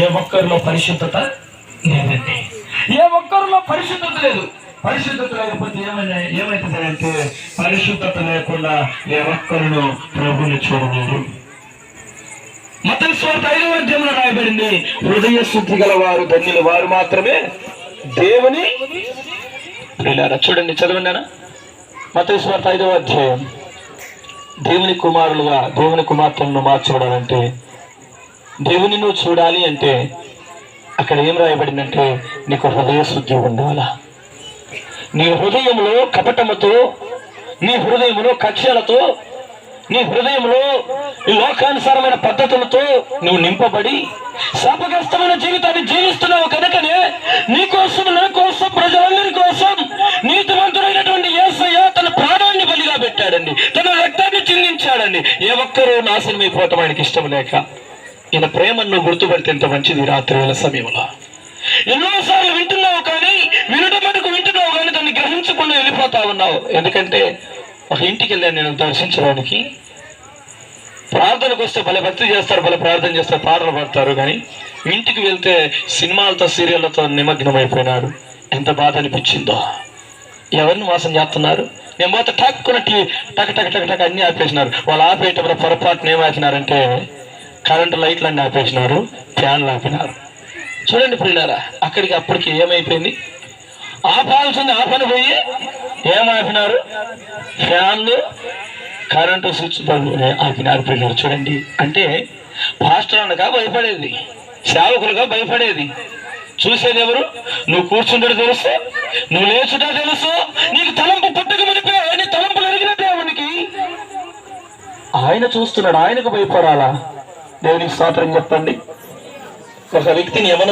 ఏ ఒక్కరిలో పరిశుద్ధత లేదండి. ఏ ఒక్కరిలో పరిశుద్ధత లేదు. పరిశుద్ధత లేకపోతే ఏమైతుందంటే పరిశుద్ధత లేకుండా ఏ ఒక్కరిను ప్రభువుని చూడలేరు. మత్తయి సువార్త 5వ అధ్యాయంలో రాయబడింది, హృదయ శుద్ధి గల వారు ధన్యులు, వారు మాత్రమే దేవుని ప్రియులారా. చూడండి, చదవండి. మత్తయి సువార్త 5వ అధ్యాయం. దేవుని కుమారులుగా దేవుని కుమార్తెలను మార్చబడాలంటే, దేవుని నువ్వు చూడాలి అంటే అక్కడ ఏం రాయబడిందంటే నీకు హృదయ శుద్ధి ఉండాలా. నీ హృదయంలో కపటముతో, నీ హృదయంలో కక్ష్యలతో, నీ హృదయంలో లోకానుసారమైన పద్ధతులతో నువ్వు నింపబడి శాపగ్రస్తమైన జీవితాన్ని జీవిస్తున్నావు కనుకనే నీ కోసం, నా కోసం, ప్రజలందరి కోసం నీతిమంతుడైనటువంటి యేసయ్య తన ప్రాణాన్ని బలిగా పెట్టాడండి, తన రక్తాన్ని చిందించాడండి. ఏ ఒక్కరూ నాశనం అయిపోవటం ఆయనకి ఇష్టం లేక. ఈయన ప్రేమను నువ్వు గుర్తుపడితే ఎంత మంచిది. రాత్రి వేళ సమయంలో ఎన్నోసార్లు వింటున్నావు, కానీ వినడం మటుకు వింటున్నావు, కానీ దాన్ని గ్రహించకుండా వెళ్ళిపోతా ఉన్నావు. ఎందుకంటే ఒక ఇంటికి వెళ్ళాను నేను దర్శించడానికి. ప్రార్థనకు వస్తే భలే భక్తి చేస్తారు, భలే ప్రార్థన చేస్తారు, పాటలు పాడతారు, కానీ ఇంటికి వెళ్తే సినిమాలతో సీరియళ్లతో నిమగ్నమైపోయినారు. ఎంత బాధ అనిపించిందో. ఎవరిని మోసం చేస్తున్నారు? నేను పోతే టక్కున టక్ టక్ టక్ టక్ అన్నీ ఆపేసినారు. వాళ్ళు ఆపేటప్పుడు పొరపాటున ఏమాపినారంటే కరెంటు లైట్లు అన్నీ ఆపేసినారు, ఫ్యాన్లు ఆపినారు. చూడండి ప్రియులారా, అక్కడికి అప్పటికి ఏమైపోయింది? ఆపాల్సింది ఆపని పోయి ఏమాపినారు? ఫ్యాన్లు, కరెంటు స్విచ్ బల్బు ఆపినారు. ప్రియులారు చూడండి, అంటే పాస్టర్ అనగా భయపడేది, సేవకులుగా భయపడేది. చూసేది ఎవరు? నువ్వు కూర్చుంటే తెలుసు, నువ్వు లేచుటా తెలుసు, నీకు తలంపు పుట్టుక మునిపే నీ తలంపులు ఎరిగిన దేవునికి ఆయన చూస్తున్నాడు. ఆయనకు భయపడాలా? దేవునికి స్తోత్రం చెప్పండి. ఒక వ్యక్తిని ఏమన్నా